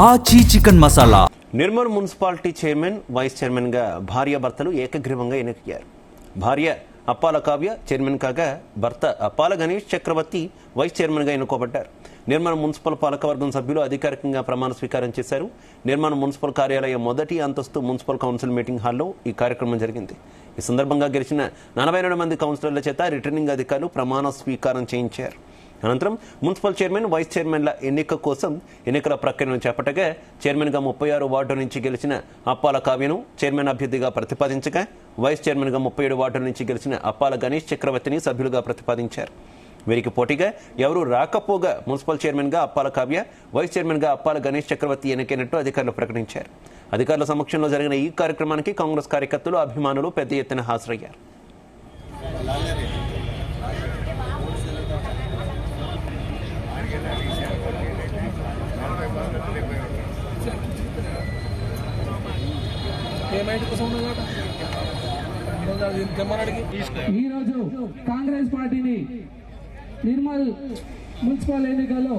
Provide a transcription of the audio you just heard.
ఆచి chicken masala. Nirmal municipality chairman vice chairman గా భార్యాభర్తలు ఏకగ్రీవంగా ఎన్నికయ్యారు. భార్య అప్పాల కావ్య చైర్మన్ కాగా భర్త అప్పాల గణేష్ చక్రవర్తి వైస్ చైర్మన్ గా ఎన్నుకోబడ్డారు. నిర్మల్ మున్సిపల్ పాలకవర్గం సభ్యులు అధికారికంగా ప్రమాణ స్వీకారం చేశారు. నిర్మల్ మున్సిపల్ కార్యాలయం మొదటి అంతస్తు మున్సిపల్ కౌన్సిల్ మీటింగ్ హాల్లో ఈ కార్యక్రమం జరిగింది. ఈ సందర్భంగా గెలిచిన 42 మంది కౌన్సిలర్ల చేత రిటర్నింగ్ అధికారులు ప్రమాణ స్వీకారం చేయించారు. అనంతరం మున్సిపల్ చైర్మన్ వైస్ చైర్మన్ల ఎన్నిక కోసం ఎన్నికల ప్రక్రియను చేపట్టగా చైర్మన్గా 36 వార్డు నుంచి గెలిచిన అప్పాల కావ్యను చైర్మన్ అభ్యర్థిగా ప్రతిపాదించగా వైస్ చైర్మన్గా 37 వార్డు నుంచి గెలిచిన అప్పాల గణేష్ చక్రవర్తిని సభ్యులుగా ప్రతిపాదించారు. వీరికి పోటీగా ఎవరూ రాకపోగా మున్సిపల్ చైర్మన్గా అప్పాల కావ్య, వైస్ చైర్మన్గా అప్పాల గణేష్ చక్రవర్తి ఎన్నికైనట్టు అధికారులు ప్రకటించారు. అధికారుల సమక్షంలో జరిగిన ఈ కార్యక్రమానికి కాంగ్రెస్ కార్యకర్తలు, అభిమానులు పెద్ద ఎత్తున హాజరయ్యారు. ఈరోజు కాంగ్రెస్ పార్టీని నిర్మల్ మున్సిపల్ ఎన్నికల్లో